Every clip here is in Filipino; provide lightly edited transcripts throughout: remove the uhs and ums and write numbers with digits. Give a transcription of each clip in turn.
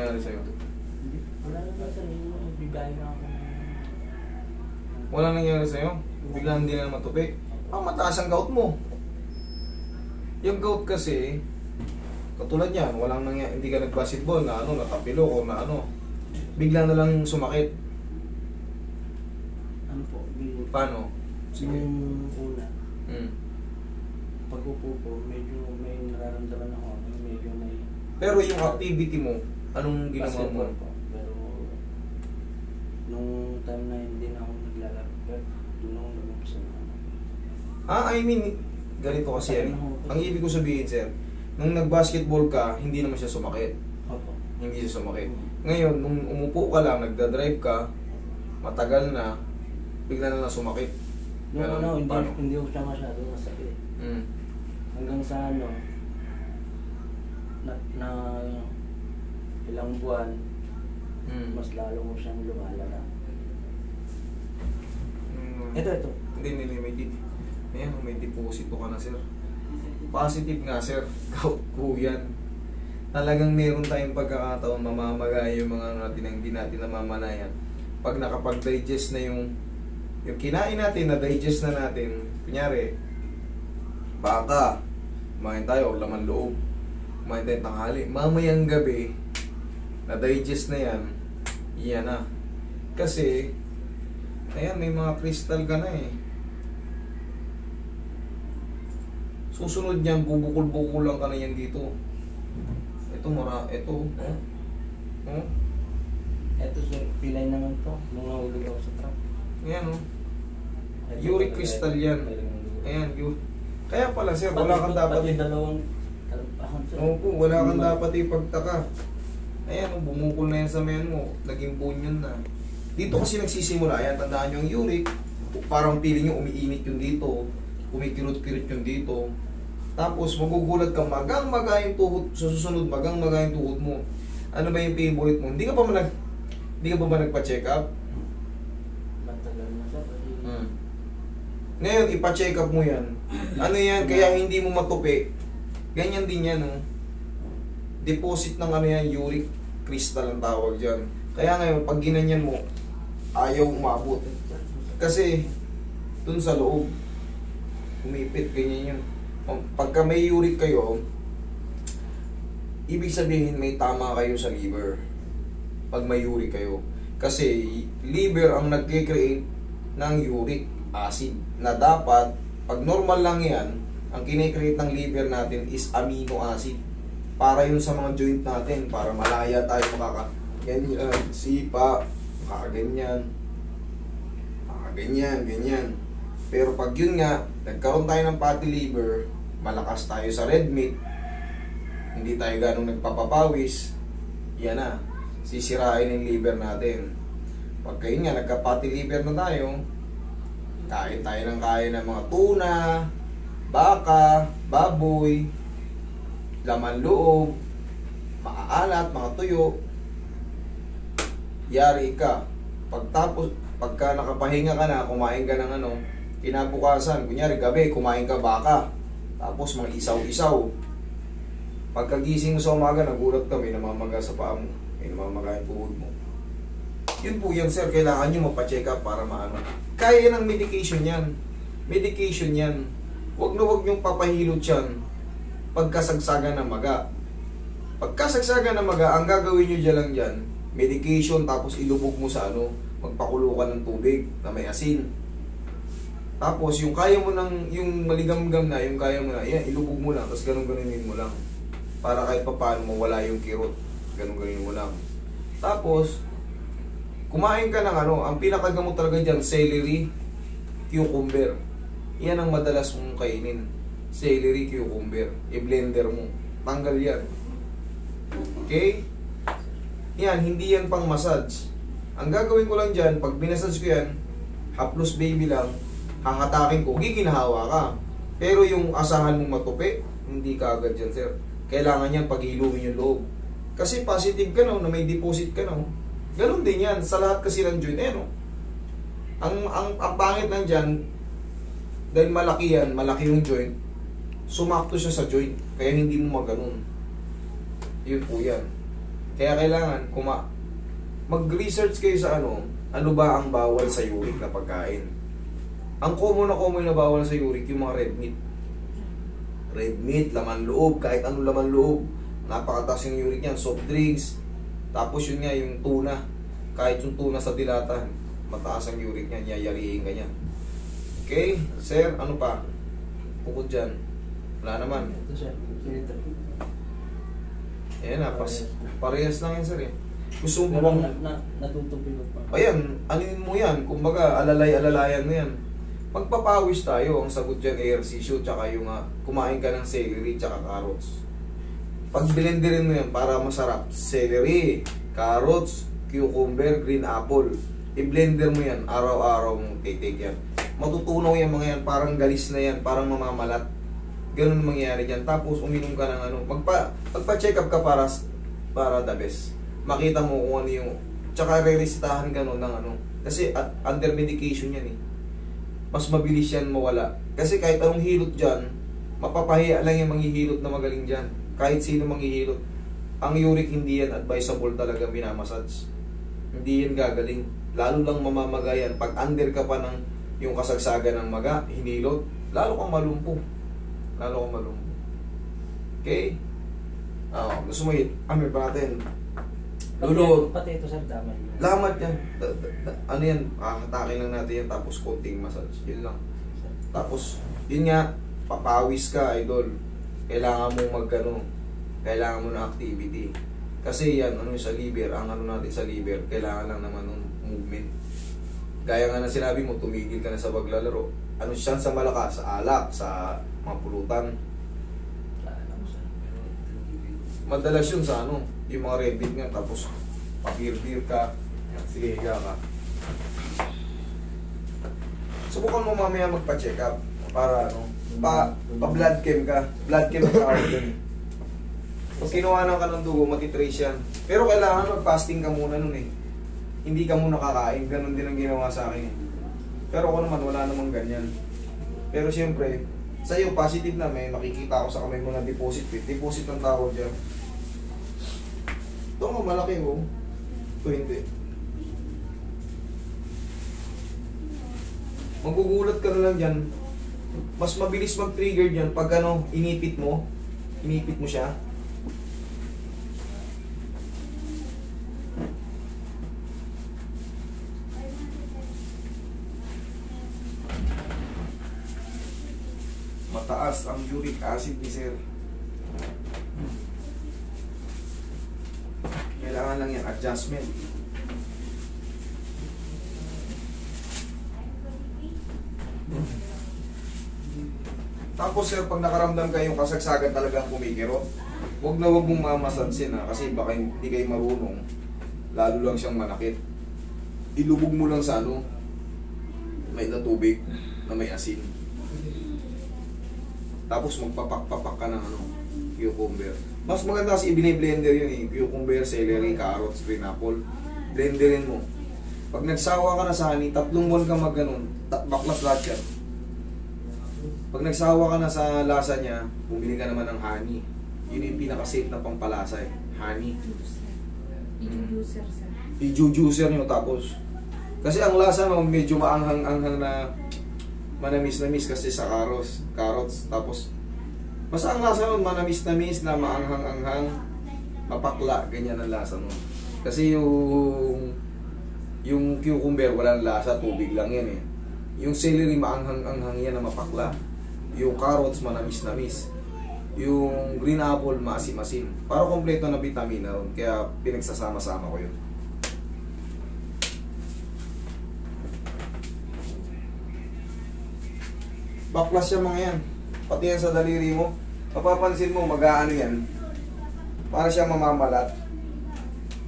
nangyari sa'yo? Hindi, wala naman sa inyo. Bigay na ako. Walang nangyari sa'yo? Biglang hindi na matupi? Mataas ang gout mo. Yung gout kasi, katulad yan, hindi ka nag-basketball na natapilo o na bigla na lang sumakit. Ano po? Paano? Sige. Yung una, pag-upo po, medyo may nararamdaman ako. Medyo may... Pero yung activity mo, anong ginawa mo? Po. Pero, nung time na hindi na ako naglalaro, pero doon ako nag-umpisa na. I mean, ganito kasi yan. Ang ibig ko sabihin, sir, nung nag-basketball ka, hindi naman siya sumakit. Opo. Hindi siya sumakit. Ngayon, nung umupo ka lang, nagda-drive ka, matagal na, bigla na lang sumakit. Nung hindi ko siya masyado masakit. Hanggang sa na ilang buwan, mas lalo mo siyang lumalala. Ito. Hindi, may ayan, may deposito ka na, sir. Positive nga, sir. Gout po yan. Talagang meron tayong pagkakataon mamamagay yung mga natin ang hindi natin namamanayan. Pag nakapag-digest na yung kinain natin, na-digest na natin, kunyari, baka, kumain tayo, laman loob, kumain tayo tanghali, mamayang gabi, na-digest na yan, iyan na. Kasi, ayan, may mga crystal ka na eh. Susunod niyan, bubukol-bukulan ka na yan dito. Ito. Ito sir, pilay naman to. Nung nahulog ako sa truck. Ayan uric crystal yan. Ayan, kaya pala sir, wala kang dapat wala kang dapat ipagtaka. Ayan, bumukol na yan sa mayan mo. Naging bunyon na. Dito kasi nagsisimula. Ayan, tandaan nyo yung uric. Parang feeling nyo umiinit yung dito. Kumikirot-kirot yung dito. Tapos magugulat ka, magang-maga yung tuhod. Susunod, magang-maga yung tuhod mo. Ano ba yung favorite mo? Hindi ka pa ba nagpa-check up? Matagal na siya. Ngayon, ipa-check up mo yan. Ano yan, kaya hindi mo matupi. Ganyan din yan, deposit ng uric crystal ang tawag dyan. Kaya ngayon, pag ginanyan mo, ayaw umabot. Kasi, dun sa loob, umipit, ganyan yun. Pagka may uric kayo, ibig sabihin may tama kayo sa liver. Pag may uric kayo. Kasi, liver ang nagkikreate ng uric acid na dapat, pag normal lang yan, ang kinikreate ng liver natin is amino acid para yun sa mga joint natin, para malaya tayo ganyan, sipa, ganyan, ganyan. Pero pag yun nga, nagkaroon tayo ng fatty liver, malakas tayo sa red meat, hindi tayo ganong nagpapapawis, yan na, sisirain yung liver natin. Pagka yun nga, nagka-fatty liver na tayo, kain tayo ng mga tuna, baka, baboy, laman loob, maaalat, mga tuyo, yari ka. Pagka nakapahinga ka na, kumain ka ng kinabukasan, kunyari gabi, kumain ka baka, tapos mga isaw-isaw. Pagkagising mo sa umaga, nagulat ka, may namamaga sa paa mo, may namamaga yung tuhod mo. Yun po yan, sir, kailangan nyo mapacheck up para maano. Kaya ng medication yan. Medication yan. Huwag nyong papahilot yan pagkasagsagan ng maga. Pagkasagsagan ng maga, ang gagawin nyo dyan lang dyan, medication, tapos ilubog mo sa magpakulo ka ng tubig na may asin. Tapos yung kaya mo yung maligam-gam na, yung kaya mo na, yan, ilubog mo lang, tapos ganun-ganunin mo lang. Para kahit paano mawala yung kirot, ganun-ganunin mo lang. Tapos, kumain ka ng ang pinakagamot talaga dyan, celery, cucumber. Yan ang madalas mong kainin. Celery, cucumber. I-blender mo. Tanggal yan. Okay? Yan, hindi yan pang massage. Ang gagawin ko lang dyan, pag binassage ko yan, haplos baby lang, hahatakin ko, giginahawa ka. Pero yung asahan mong matupi, hindi ka agad dyan, sir. Kailangan yan paghilumin yung loob. Kasi positive ka na may deposit ka na. Ganon din yan, sa lahat kasi ng joint, ang pangit lang dyan, dahil malaki yung joint, sumakto siya sa joint, kaya hindi mo maganon. Yun po yan. Kaya kailangan mag-research kayo sa ano ba ang bawal sa uric na pagkain. Ang common na bawal sa uric, yung mga red meat. Red meat, laman loob, kahit anong laman loob. Napakataas yung uric niyan, soft drinks. Tapos yun nga, yung tuna. Kahit yung tuna sa dilatan, mataas ang uric niyan, yayarihin ka niyan. Okay, sir, ano pa? Bukod dyan. Wala naman. Ito sir, filter. Ayan na, parehas lang yan sir eh. Gusto mo Pero bang... natutubig pa. Ayan, anuin mo yan. Kumbaga, alalay-alalayan mo yan. Magpapawis tayo. Ang sagot dyan, ehersisyo, tsaka yung kumain ka ng celery, tsaka carrots. Pag blenderin mo yan, para masarap. Celery, carrots, cucumber, green apple. I-blender mo yan, araw-araw mo take yan. Matutunaw yan mga yan, parang galis na yan, parang mamamalat. Ganun mangyayari dyan. Tapos uminom ka ng magpa-check up ka para the best. Makita mo kung ano yung, tsaka re-resitahan ka nun ng kasi under medication yan eh. Mas mabilis yan mawala. Kasi kahit anong hilot dyan, mapapahiya lang yung manghihilot na magaling dyan. Kahit sino manghihilot. Ang uric hindi yan advisable talaga minamassage. Hindi yan gagaling. Lalo lang mamamagayan. Pag under ka pa ng yung kasagsagan ng maga, hinilot, lalo kang malumpo. Okay? Gusto mo ano pa natin? Lulot. Pati ito sir, tama yun. Lamat yan. Ano yan? Hatakin lang natin yan tapos konting massage. Yun lang. Tapos, yun nga, papawis ka, idol. Kailangan mo kailangan mo na activity. Kasi yan, sa liver, ang natin sa liver, kailangan lang naman ng movement. Gaya nga na sinabi mo, tumigil ka na sa paglalaro. Ano siya sa malakas? Sa alak, sa mga pulutan. Madalas yun sa yung mga red meat nga, tapos papir-pir ka. Sige, higa ka. Subukan mo mamaya magpa-check up para pa-blood chem ka. Blood chem ka dun. Pag kinuha ka ng dugo, matitrace yan. Pero kailangan mag-fasting ka muna nun eh. Hindi ka muna kakain. Ganon din ang ginawa sa akin eh. Pero ako naman, wala namang ganyan. Pero siyempre, sa'yo, positive na. May nakikita ako sa kamay mo na deposit. Deposit ng tawag dyan. Ito nga, malaki mo. Ito hindi. Magugulat ka na lang dyan. Mas mabilis mag-trigger dyan pag inipit mo siya. Mataas ang uric acid ni sir. Kailangan lang yan, adjustment. Tapos sir, pag nakaramdam kayong kasagsagan talagang kumikirot, huwag mong mamasansin kasi baka hindi kayo marunong, lalo lang siyang manakit. Ilubog mo lang sa may na tubig na may asin. Tapos magpapak-papak ka ng cucumber. Mas maganda kasi i-blender yun eh. Cucumber, celery, carrots, green apple. Blenderin mo. Pag nagsawa ka na sa honey, 3 buwan ka baklas lahat yan. Pag nagsawa ka na sa lasa niya, bumili ka naman ng honey. Yun yung pinaka-safe na pampalasa eh. Honey. I-juicer sir. I-juicer nyo tapos. Kasi ang lasa mo medyo maanghang-anghang na manamis-namis kasi sa carrots. Tapos basta ang lasa nun, manamis-namis na maanghang-anghang, mapakla, ganyan ang lasa nun. Kasi yung cucumber, walang lasa, tubig lang yan eh. Yung celery, maanghang-anghang yan na mapakla. Yung carrots, manamis-namis. Yung green apple, maasim-asim. Para kompleto na vitamina ron, kaya pinagsasama-sama ko yun. Baklas yung mga yan. Pati yan sa daliri mo. Mapapansin mo, mag-aano yan. Para siya mamamalat.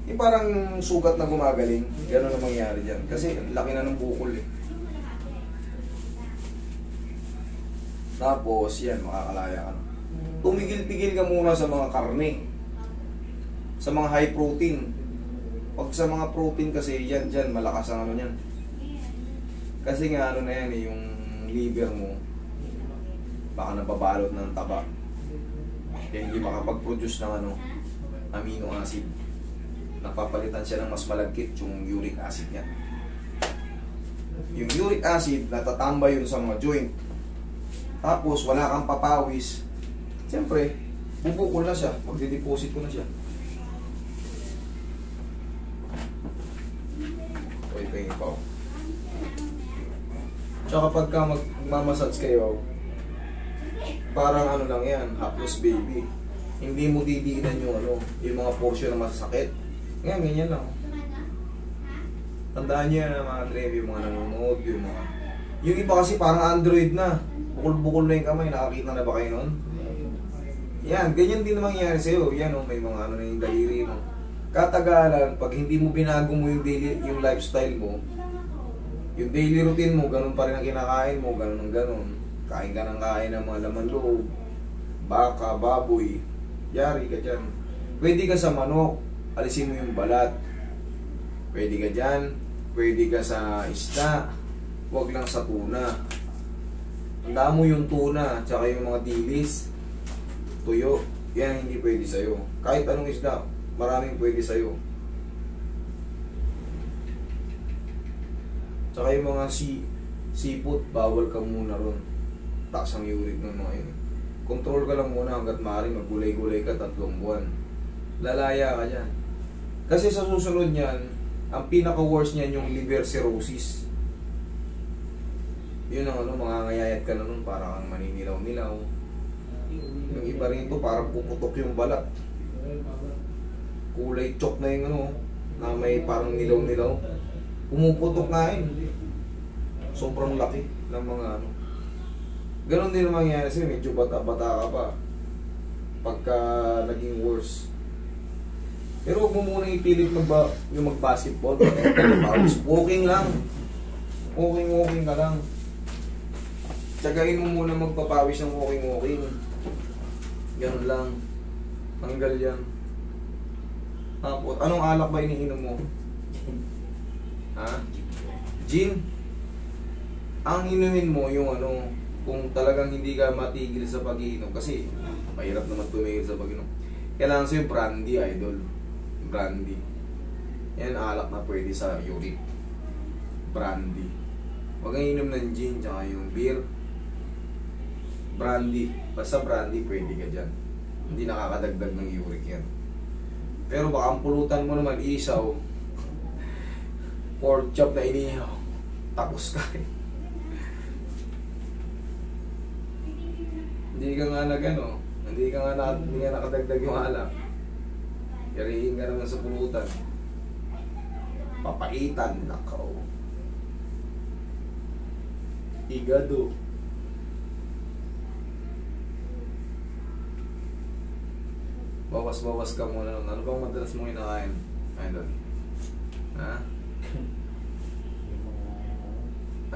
Yung parang sugat na gumagaling. Gano'n na mangyari dyan. Kasi laki na ng bukol eh. Tapos, yan, makakalaya ka na. Tumigil-tigil ka muna sa mga karne. Sa mga high protein. Pag sa mga protein kasi, yan, dyan, malakas ang yan. Kasi nga, na yan eh, yung liver mo, baka nababalot ng taba. Kaya hindi makapag-produce ng amino acid. napapalitan siya ng mas malagkit yung uric acid niya. Yung uric acid, natatambay yun sa mga joint. Tapos, wala kang papawis. Siyempre, bubukol na siya. Magdideposit ko na siya. Wait, tingin pa. Tsaka pagka magmamassage kayo, parang ano lang yan, hapless baby. Hindi mo didiinan yung mga portion na masasakit. Ngayon, ganyan lang. Tandaan niyo yan mga trev, yung mga nanonood, yung iba kasi parang Android na. Bukol-bukol na yung kamay, nakakita na ba kayo nun? Yan, ganyan din naman nangyayari sa'yo. Yan may mga ano na yung daliri mo. Katagalan, pag hindi mo binago mo yung lifestyle mo, yung daily routine mo, ganun pa rin ang kinakain mo, ganun ang ganun. Kain ka ng kain ng mga laman loob, baka, baboy, yari ka dyan. Pwede ka sa manok, alisin mo yung balat. Pwede ka dyan, pwede ka sa isda, wag lang sa tuna. Tandaan mo yung tuna, tsaka yung mga dilis, tuyo, yan hindi pwede sa'yo. Kahit anong isda, maraming pwede sa'yo. Tsaka yung mga seafood, bawal ka muna ron. Taas ang uric ng mga yun. Control ka lang muna hanggat maaari, maggulay-gulay ka 3 buwan. Lalaya ka dyan. Kasi sa susunod niyan, ang pinaka-worst niyan yung liver cirrhosis. Yun ang mangangayayat ka na nun, parang maninilaw-nilaw. Yung iba rin ito, parang puputok yung balat. Kulay chok na yung na may parang nilaw-nilaw. Pumuputok na yun. Sobrang laki ng mga Ganon din ang mangyayari sa'yo, medyo bata-bata ka pa. Pagka naging worse. Pero huwag mo muna ipilit yung mag-basketball. Walking lang. Walking ka lang. Tsagain mo muna magpapawis ng walking. Ganon lang. Tanggal yan. Tapos, anong alak ba iniinom mo? Ha? Gin? Ang inumin mo yung kung talagang hindi ka matigil sa pag-iinom, kasi mahirap naman tumigil sa pag-iinom. Kailangan sa'yo brandy, idol. Brandy. Yan alak na pwede sa uric. Brandy. Huwag kang inom ng gin tsaka yung beer. Brandy. Basta brandy, pwede ka dyan. Hindi nakakadagdag ng uric yan. Pero baka ang pulutan mo naman isaw, pork chop na inihaw, tapos ka rin. Hindi ka nga hindi ka nakadagdag yung alak. Yarihin ka naman sa pulutan. Papaitan, nakaw. Igado. Bawas-bawas ka muna nun. Ano bang madalas mong kinakain? Idol? Ha?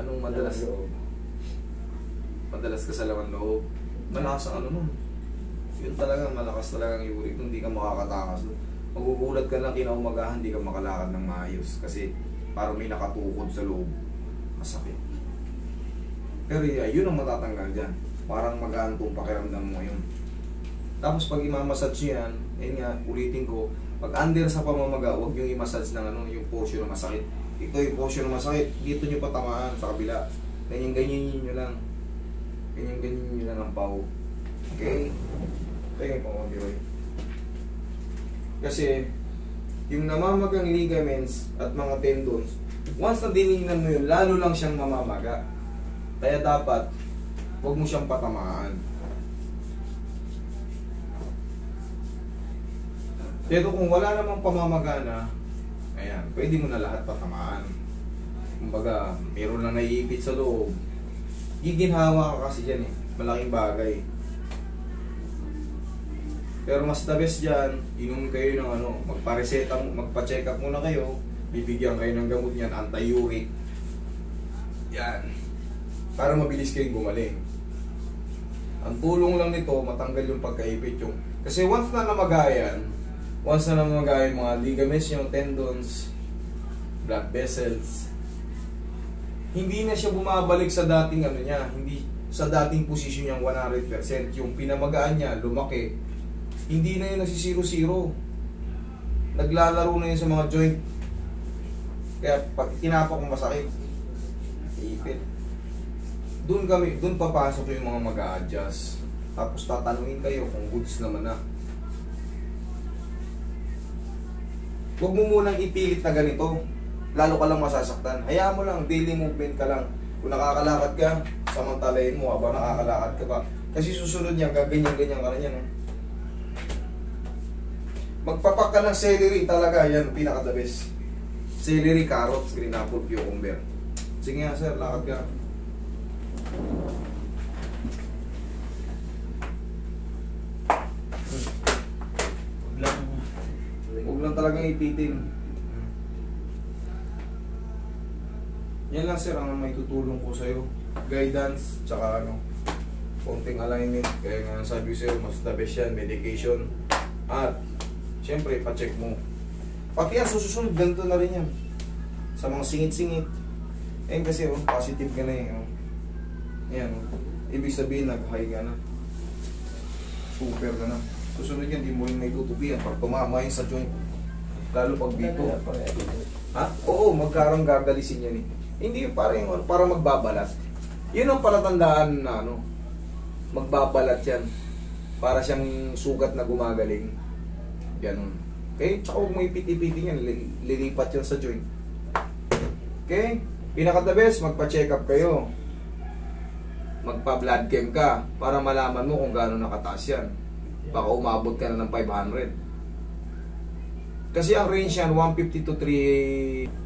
Anong madalas? Madalas ka sa laman loob? Malakas ang nun. Yun talaga, malakas talaga ang uric. Hindi ka makakatakas. Magugulat ka lang kinaumagahan, hindi ka makalakad ng maayos. Kasi parang may nakatukod sa loob. Masakit. Pero yun ang matatanggal dyan. Parang magaan itong pakiramdam mo yun. Tapos pag i-massage yan, yun nga, ulitin ko, pag under sa pamamaga, huwag yung i-massage ng yung portion na masakit. Ito yung portion na masakit, dito nyo patamaan sa kabila. Ganyan-ganyan nyo lang. Ganyan-ganyan nyo lang ang pao. Okay? Tingin po, Roy. Kasi, yung namamagang ligaments at mga tendons, once na dinihinan mo yun, lalo lang siyang mamamaga. Kaya dapat, huwag mo siyang patamaan. Pero kung wala namang pamamagana, ayan, pwede mo na lahat patamaan. Kumbaga, meron lang naiipit sa loob. Giginhawa ka kasi dyan malaking bagay. Pero mas the best dyan, inom kayo ng magpa-reseta, magpa-check up muna kayo, bibigyan kayo ng gamot niyan, anti-uric. Yan. Para mabilis kayong gumaling. Ang tulong lang nito, matanggal yung pagkaipit yung... Kasi once na namagayan mga ligaments, yung tendons, blood vessels, hindi na siya bumabalik sa dating hindi sa dating posisyon niyang 100%. Yung pinamagaan niya, lumaki, hindi na yun nagsisiro-zero. naglalaro na yun sa mga joint. Kaya pag tinapak ko masakit, ipit. Doon papasok yung mga mag-a-adjust. Tapos tatanungin kayo kung goods naman na. Huwag mo munang ipilit na ganito. Lalo ka lang masasaktan. Hayaan mo lang, daily movement ka lang. Kung nakakalakad ka, samantalayin mo habang nakakalakad ka pa. Kasi susunod niya, gaganyan-ganyan ka na yan. Magpapak ka ng celery talaga, yan, pinaka-the best. Celery, carrots, green apple, cucumber. Sige nga sir, lakad ka. Huwag lang talagang ipitin. Yan lang sir, ang may tutulong ko sa'yo. Guidance, tsaka konting alignment. Kaya nga sabi ko sa'yo, mas the best yan, medication. At, syempre, pa-check mo. Pati yan, susunod, ganito na rin yan. Sa mga singit-singit. Eh kasi, positive ka na Yan, ibig sabihin, nag-high ka na. Super ka na. Susunod yan, di mo rin may tutubihan pag tumama yun sa joint. Lalo pag dito. Ha? Oo, magkarang gagalisin yan eh. Hindi yung para magbabalat. Yun ang palatandaan na magbabalat yan. Para siyang sugat na gumagaling. Ganun. Okay? Tsaka huwag mo ipit-ipitin yan. Lilipat yan sa joint. Okay? Pinaka-the best, magpa-check up kayo. Magpa-blood chem ka para malaman mo kung gaano nakataas yan. Baka umabot ka na ng 500. Kasi ang range yan, 150 to 3